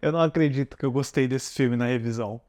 Eu não acredito que eu gostei desse filme na revisão.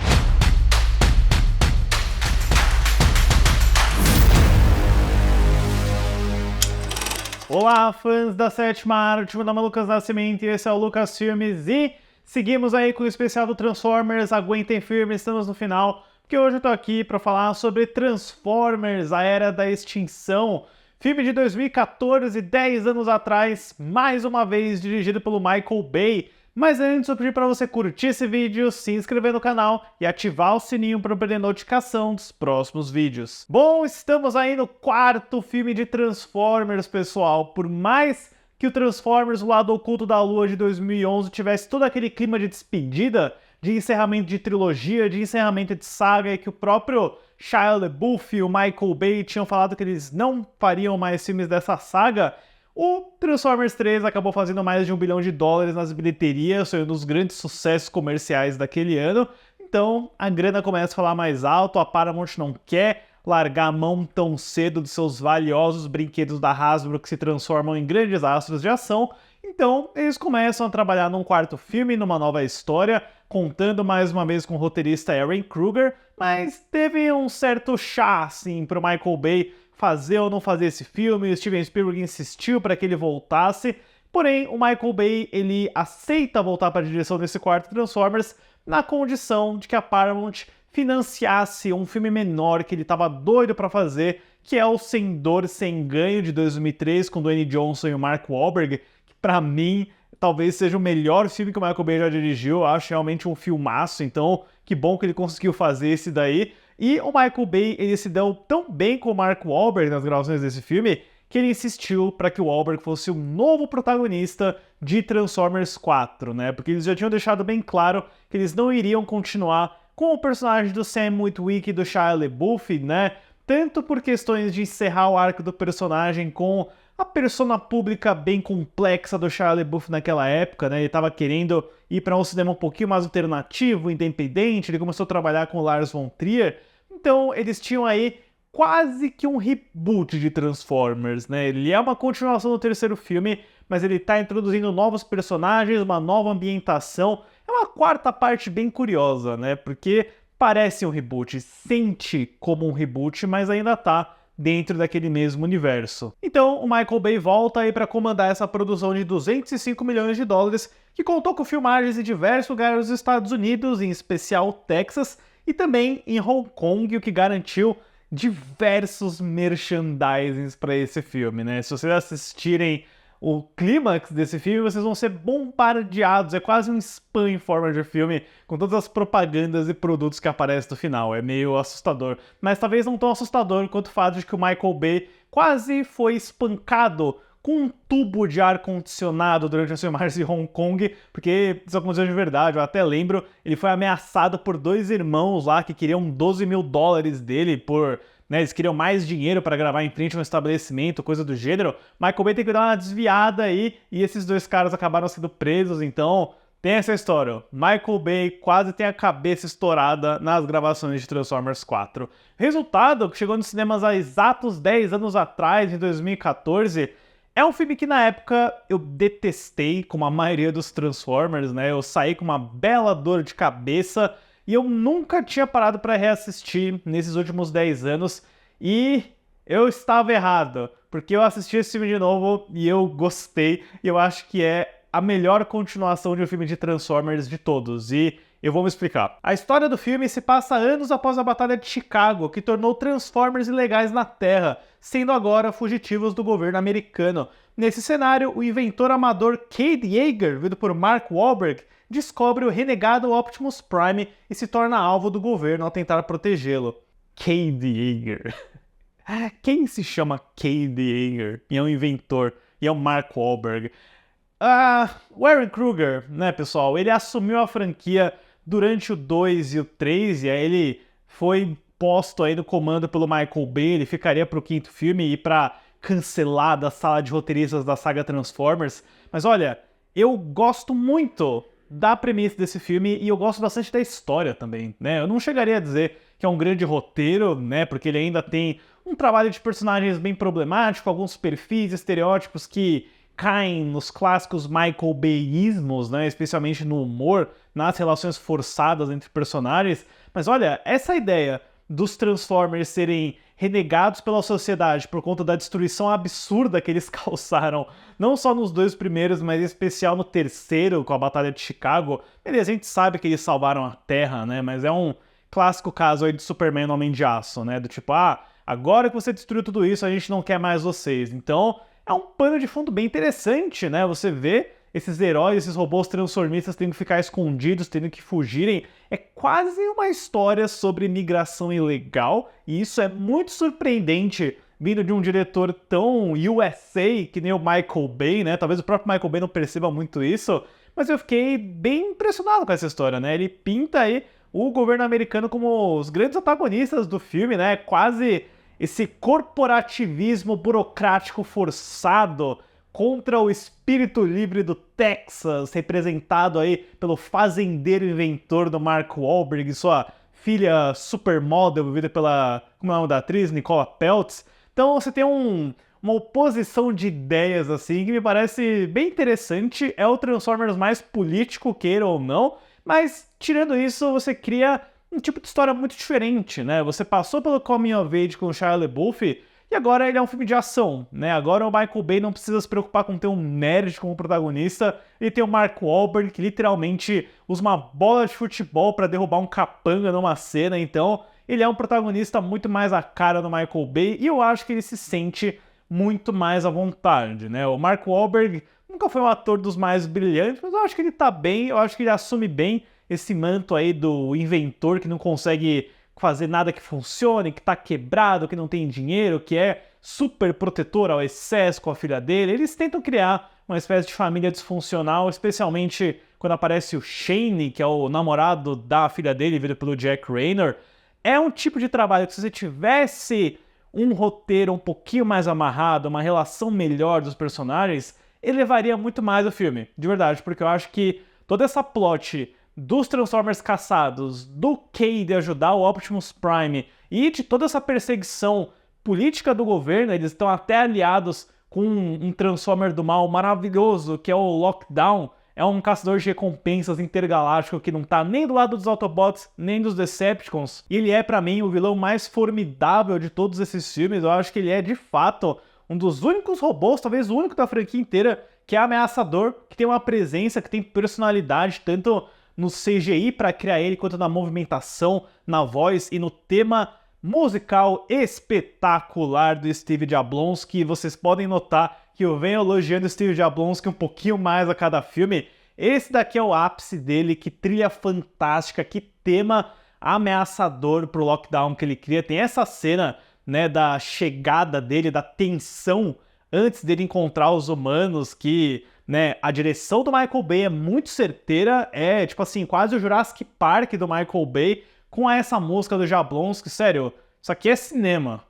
Olá, fãs da sétima arte, meu nome é Lucas Nascimento e esse é o Lucas Filmes e seguimos aí com o especial do Transformers, aguentem firme, estamos no final, porque hoje eu tô aqui para falar sobre Transformers, a Era da Extinção, filme de 2014, 10 anos atrás, mais uma vez dirigido pelo Michael Bay. Mas antes eu pedi para você curtir esse vídeo, se inscrever no canal e ativar o sininho para não perder notificação dos próximos vídeos. Bom, estamos aí no quarto filme de Transformers, pessoal. Por mais que o Transformers O Lado Oculto da Lua de 2011 tivesse todo aquele clima de despedida, de encerramento de trilogia, de encerramento de saga, e que o próprio Shia LaBeouf e o Michael Bay tinham falado que eles não fariam mais filmes dessa saga, o Transformers 3 acabou fazendo mais de $1 bilhão nas bilheterias, foi um dos grandes sucessos comerciais daquele ano, então a grana começa a falar mais alto, a Paramount não quer largar a mão tão cedo dos seus valiosos brinquedos da Hasbro que se transformam em grandes astros de ação, então eles começam a trabalhar num quarto filme, numa nova história, contando mais uma vez com o roteirista Ehren Kruger, mas teve um certo chá, assim, pro Michael Bay fazer ou não fazer esse filme. O Steven Spielberg insistiu para que ele voltasse, porém o Michael Bay ele aceita voltar para a direção desse quarto Transformers na condição de que a Paramount financiasse um filme menor que ele estava doido para fazer, que é o Sem Dor, Sem Ganho, de 2003, com Dwayne Johnson e o Mark Wahlberg, que para mim talvez seja o melhor filme que o Michael Bay já dirigiu. Eu acho realmente um filmaço, então que bom que ele conseguiu fazer esse daí. E o Michael Bay, ele se deu tão bem com o Mark Wahlberg nas gravações desse filme que ele insistiu para que o Wahlberg fosse o novo protagonista de Transformers 4, né? Porque eles já tinham deixado bem claro que eles não iriam continuar com o personagem do Sam Witwicky e do Shia LaBeouf, né? Tanto por questões de encerrar o arco do personagem com a persona pública bem complexa do Shia LaBeouf naquela época, né? Ele estava querendo ir para um cinema um pouquinho mais alternativo, independente, ele começou a trabalhar com o Lars von Trier, então eles tinham aí quase que um reboot de Transformers, né? Ele é uma continuação do terceiro filme, mas ele está introduzindo novos personagens, uma nova ambientação, é uma quarta parte bem curiosa, né? Porque parece um reboot, sente como um reboot, mas ainda tá dentro daquele mesmo universo. Então o Michael Bay volta aí para comandar essa produção de $205 milhões, que contou com filmagens em diversos lugares dos Estados Unidos, em especial Texas, e também em Hong Kong, o que garantiu diversos merchandisings para esse filme, né? Se vocês assistirem o clímax desse filme, vocês vão ser bombardeados, é quase um spam em forma de filme, com todas as propagandas e produtos que aparecem no final, é meio assustador, mas talvez não tão assustador quanto o fato de que o Michael Bay quase foi espancado com um tubo de ar-condicionado durante as filmagens de Hong Kong, porque isso aconteceu de verdade, eu até lembro, ele foi ameaçado por dois irmãos lá que queriam $12 mil dele por... né, eles queriam mais dinheiro para gravar em frente a um estabelecimento, coisa do gênero. Michael Bay tem que dar uma desviada aí e esses dois caras acabaram sendo presos, então tem essa história. Michael Bay quase tem a cabeça estourada nas gravações de Transformers 4. Resultado, que chegou nos cinemas há exatos 10 anos atrás, em 2014, é um filme que na época eu detestei, como a maioria dos Transformers, né? Eu saí com uma bela dor de cabeça e eu nunca tinha parado para reassistir nesses últimos 10 anos e eu estava errado, porque eu assisti esse filme de novo e eu gostei, e eu acho que é a melhor continuação de um filme de Transformers de todos, e eu vou me explicar. A história do filme se passa anos após a Batalha de Chicago, que tornou Transformers ilegais na Terra, sendo agora fugitivos do governo americano. Nesse cenário, o inventor amador Cade Yeager, vindo por Mark Wahlberg, descobre o renegado Optimus Prime e se torna alvo do governo ao tentar protegê-lo. Cade Yeager. Quem se chama Cade Yeager e é um inventor e é o Mark Wahlberg? O Ehren Kruger, né, pessoal, ele assumiu a franquia durante o 2 e o 3, e aí ele foi posto aí no comando pelo Michael Bay, ele ficaria pro quinto filme e pra cancelar da sala de roteiristas da saga Transformers. Mas olha, eu gosto muito da premissa desse filme e eu gosto bastante da história também, né? Eu não chegaria a dizer que é um grande roteiro, né, porque ele ainda tem um trabalho de personagens bem problemático, alguns perfis, estereótipos que caem nos clássicos Michael Bayismos, né, especialmente no humor, nas relações forçadas entre personagens. Mas olha, essa ideia dos Transformers serem renegados pela sociedade por conta da destruição absurda que eles causaram, não só nos 2 primeiros, mas em especial no terceiro, com a Batalha de Chicago. Beleza, a gente sabe que eles salvaram a Terra, né, mas é um clássico caso aí de Superman no Homem de Aço, né, do tipo, agora que você destruiu tudo isso, a gente não quer mais vocês. Então, é um pano de fundo bem interessante, né, você vê esses heróis, esses robôs transformistas tendo que ficar escondidos, tendo que fugirem. É quase uma história sobre migração ilegal, e isso é muito surpreendente vindo de um diretor tão USA que nem o Michael Bay, né? Talvez o próprio Michael Bay não perceba muito isso, mas eu fiquei bem impressionado com essa história, né? Ele pinta aí o governo americano como os grandes antagonistas do filme, né? Quase esse corporativismo burocrático forçado contra o espírito livre do Texas, representado aí pelo fazendeiro inventor do Mark Wahlberg e sua filha supermodel, vivida pela, como é o nome da atriz, Nicola Peltz. Então você tem uma oposição de ideias assim que me parece bem interessante. É o Transformers mais político, queira ou não, mas tirando isso, você cria um tipo de história muito diferente, né? Você passou pelo Coming of Age com o Shia LaBeouf, e agora ele é um filme de ação, né? Agora o Michael Bay não precisa se preocupar com ter um nerd como protagonista, ele tem o Mark Wahlberg que literalmente usa uma bola de futebol para derrubar um capanga numa cena, então ele é um protagonista muito mais a cara do Michael Bay e eu acho que ele se sente muito mais à vontade, né? O Mark Wahlberg nunca foi um ator dos mais brilhantes, mas eu acho que ele tá bem, eu acho que ele assume bem esse manto aí do inventor que não consegue fazer nada que funcione, que tá quebrado, que não tem dinheiro, que é super protetor ao excesso com a filha dele. Eles tentam criar uma espécie de família disfuncional, especialmente quando aparece o Shane, que é o namorado da filha dele, vivido pelo Jack Reynor. É um tipo de trabalho que se você tivesse um roteiro um pouquinho mais amarrado, uma relação melhor dos personagens, elevaria muito mais o filme, de verdade, porque eu acho que toda essa plot dos Transformers caçados, do Cade ajudar o Optimus Prime e de toda essa perseguição política do governo, eles estão até aliados com um Transformer do mal maravilhoso, que é o Lockdown, é um caçador de recompensas intergaláctico que não tá nem do lado dos Autobots, nem dos Decepticons, e ele é pra mim o vilão mais formidável de todos esses filmes. Eu acho que ele é de fato um dos únicos robôs, talvez o único da franquia inteira, que é ameaçador, que tem uma presença, que tem personalidade, tanto no CGI para criar ele, quanto na movimentação, na voz e no tema musical espetacular do Steve Jablonsky. Vocês podem notar que eu venho elogiando o Steve Jablonsky um pouquinho mais a cada filme. Esse daqui é o ápice dele, que trilha fantástica, que tema ameaçador pro Lockdown que ele cria. Tem essa cena, né, da chegada dele, da tensão antes dele encontrar os humanos, que, né, a direção do Michael Bay é muito certeira, é tipo assim, quase o Jurassic Park do Michael Bay, com essa música do Jablonsky. Sério, isso aqui é cinema.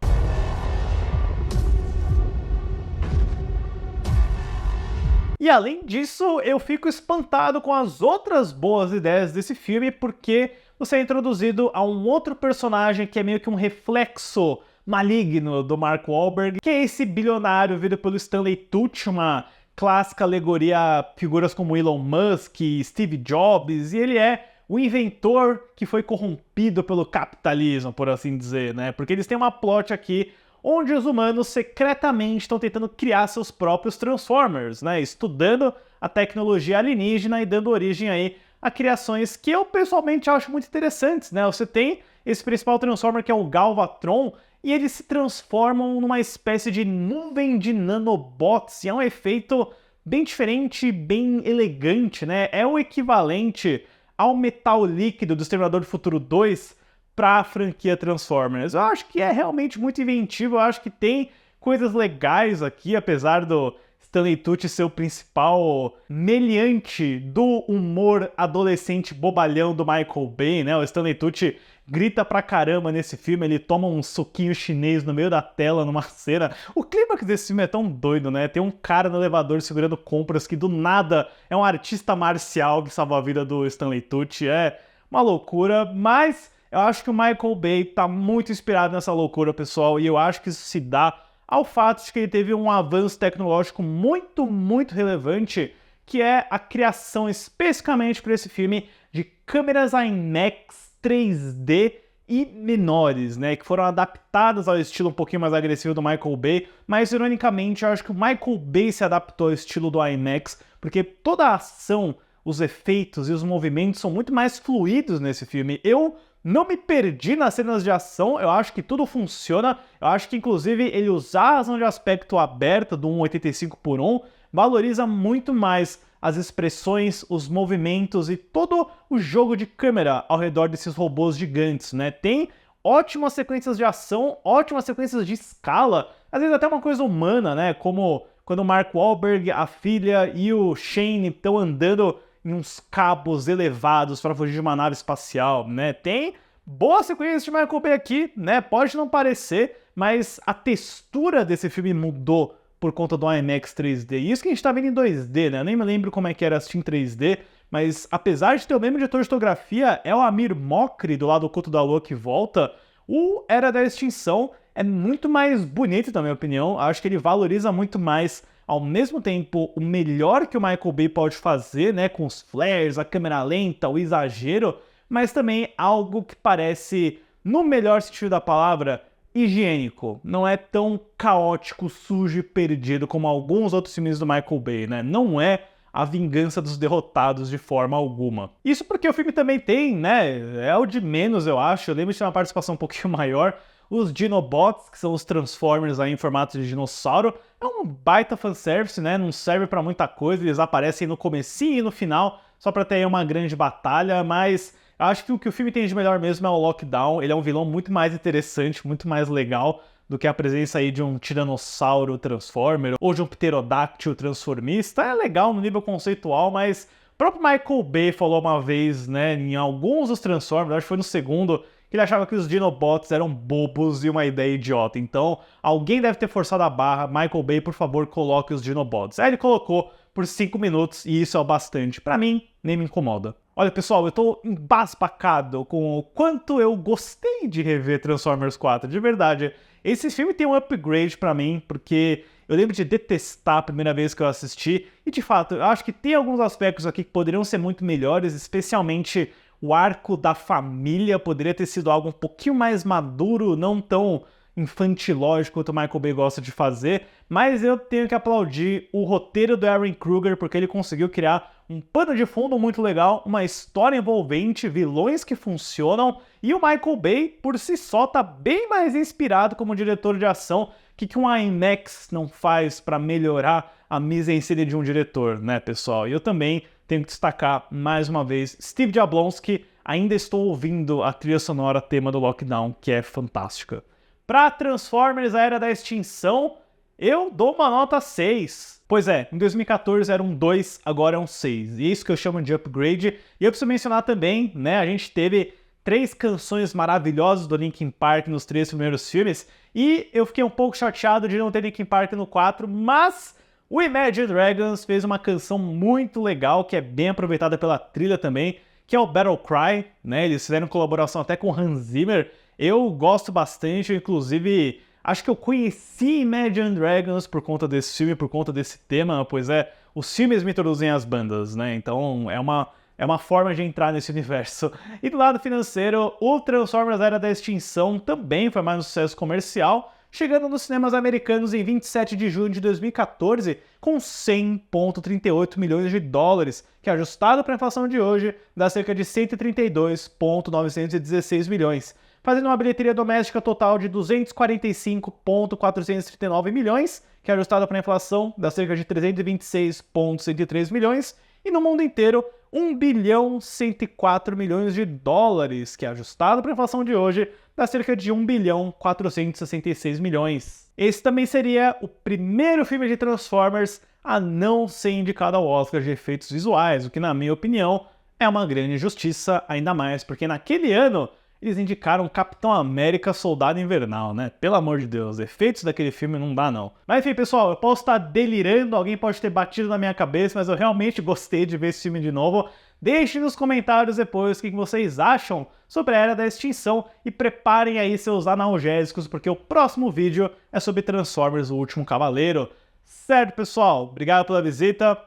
E além disso, eu fico espantado com as outras boas ideias desse filme, porque você é introduzido a um outro personagem que é meio que um reflexo maligno do Mark Wahlberg, que é esse bilionário vindo pelo Stanley Tucci, uma clássica alegoria a figuras como Elon Musk, Steve Jobs, e ele é o inventor que foi corrompido pelo capitalismo, por assim dizer, né? Porque eles têm uma plot aqui onde os humanos secretamente estão tentando criar seus próprios Transformers, né? Estudando a tecnologia alienígena e dando origem aí a criações que eu pessoalmente acho muito interessantes, né? Você tem esse principal Transformer que é o Galvatron, e eles se transformam numa espécie de nuvem de nanobots, e é um efeito bem diferente, bem elegante, né? É o equivalente ao metal líquido do Exterminador do Futuro 2 para a franquia Transformers. Eu acho que é realmente muito inventivo, eu acho que tem coisas legais aqui, apesar do Stanley Tucci ser o principal meliante do humor adolescente bobalhão do Michael Bay, né? O Stanley Tucci grita pra caramba nesse filme, ele toma um suquinho chinês no meio da tela numa cena. O clímax desse filme é tão doido, né? Tem um cara no elevador segurando compras que do nada é um artista marcial que salva a vida do Stanley Tucci. É uma loucura, mas eu acho que o Michael Bay tá muito inspirado nessa loucura, pessoal, e eu acho que isso se dá ao fato de que ele teve um avanço tecnológico muito relevante, que é a criação especificamente para esse filme de câmeras IMAX 3D e menores, né, que foram adaptadas ao estilo um pouquinho mais agressivo do Michael Bay, mas ironicamente eu acho que o Michael Bay se adaptou ao estilo do IMAX, porque toda a ação, os efeitos e os movimentos são muito mais fluidos nesse filme. Eu não me perdi nas cenas de ação, eu acho que tudo funciona, eu acho que inclusive ele usar a razão de aspecto aberta do 1.85:1 valoriza muito mais as expressões, os movimentos e todo o jogo de câmera ao redor desses robôs gigantes, né? Tem ótimas sequências de ação, ótimas sequências de escala, às vezes até uma coisa humana, né? Como quando o Mark Wahlberg, a filha e o Shane estão andando em uns cabos elevados para fugir de uma nave espacial, né? Tem boas sequências de Michael Bay aqui, né? Pode não parecer, mas a textura desse filme mudou por conta do IMAX 3D. E isso que a gente tá vendo em 2D, né? Eu nem me lembro como é que era assistir em 3D, mas apesar de ter o mesmo diretor de fotografia, é o Amir Mokri, do Lado Oculto da Lua, que volta. O Era da Extinção é muito mais bonito, na minha opinião. Acho que ele valoriza muito mais, ao mesmo tempo, o melhor que o Michael Bay pode fazer, né? Com os flares, a câmera lenta, o exagero, mas também algo que parece, no melhor sentido da palavra, higiênico, não é tão caótico, sujo e perdido como alguns outros filmes do Michael Bay, né? Não é a vingança dos derrotados de forma alguma. Isso porque o filme também tem, né? É o de menos, eu acho. Eu lembro de ter uma participação um pouquinho maior. Os Dinobots, que são os Transformers aí em formato de dinossauro, é um baita fanservice, né? Não serve pra muita coisa, eles aparecem no comecinho e no final, só pra ter aí uma grande batalha, mas eu acho que o filme tem de melhor mesmo é o Lockdown. Ele é um vilão muito mais interessante, muito mais legal do que a presença aí de um tiranossauro transformer ou de um pterodáctilo transformista. É legal no nível conceitual, mas o próprio Michael Bay falou uma vez, né, em alguns dos Transformers, acho que foi no segundo, que ele achava que os Dinobots eram bobos e uma ideia idiota. Então, alguém deve ter forçado a barra. Michael Bay, por favor, coloque os Dinobots. Aí ele colocou por 5 minutos e isso é o bastante. Pra mim, nem me incomoda. Olha, pessoal, eu tô embasbacado com o quanto eu gostei de rever Transformers 4, de verdade. Esse filme tem um upgrade pra mim, porque eu lembro de detestar a primeira vez que eu assisti, e de fato, eu acho que tem alguns aspectos aqui que poderiam ser muito melhores, especialmente o arco da família poderia ter sido algo um pouquinho mais maduro, não tão infantilógico quanto o Michael Bay gosta de fazer, mas eu tenho que aplaudir o roteiro do Ehren Kruger, porque ele conseguiu criar um pano de fundo muito legal, uma história envolvente, vilões que funcionam, e o Michael Bay, por si só, tá bem mais inspirado como diretor de ação. O que um IMAX não faz para melhorar a mise-en-scène de um diretor, né, pessoal? E eu também tenho que destacar, mais uma vez, Steve Jablonsky. Ainda estou ouvindo a trilha sonora tema do Lockdown, que é fantástica. Para Transformers, a Era da Extinção, eu dou uma nota 6. Pois é, em 2014 era um 2, agora é um 6. E é isso que eu chamo de upgrade. E eu preciso mencionar também, né, a gente teve 3 canções maravilhosas do Linkin Park nos 3 primeiros filmes, e eu fiquei um pouco chateado de não ter Linkin Park no 4, mas o Imagine Dragons fez uma canção muito legal, que é bem aproveitada pela trilha também, que é o Battle Cry, né, eles fizeram colaboração até com Hans Zimmer. Eu gosto bastante, inclusive acho que eu conheci Imagine Dragons por conta desse filme, por conta desse tema, pois é, os filmes me introduzem as bandas, né, então é uma forma de entrar nesse universo. E do lado financeiro, o Transformers Era da Extinção também foi mais um sucesso comercial, chegando nos cinemas americanos em 27 de junho de 2014 com 100,38 milhões de dólares, que ajustado para a inflação de hoje dá cerca de 132,916 milhões, fazendo uma bilheteria doméstica total de 245,439 milhões, que ajustado para a inflação dá cerca de 326,103 milhões, e no mundo inteiro 1,104 bilhões de dólares, que ajustado para a inflação de hoje dá cerca de 1,466 bilhões. Esse também seria o primeiro filme de Transformers a não ser indicado ao Oscar de efeitos visuais, o que, na minha opinião, é uma grande injustiça, ainda mais porque naquele ano eles indicaram Capitão América Soldado Invernal, né? Pelo amor de Deus, efeitos daquele filme não dá não. Mas enfim, pessoal, eu posso estar delirando, alguém pode ter batido na minha cabeça, mas eu realmente gostei de ver esse filme de novo. Deixem nos comentários depois o que vocês acham sobre a Era da Extinção e preparem aí seus analgésicos, porque o próximo vídeo é sobre Transformers: O Último Cavaleiro. Certo, pessoal? Obrigado pela visita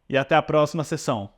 e até a próxima sessão.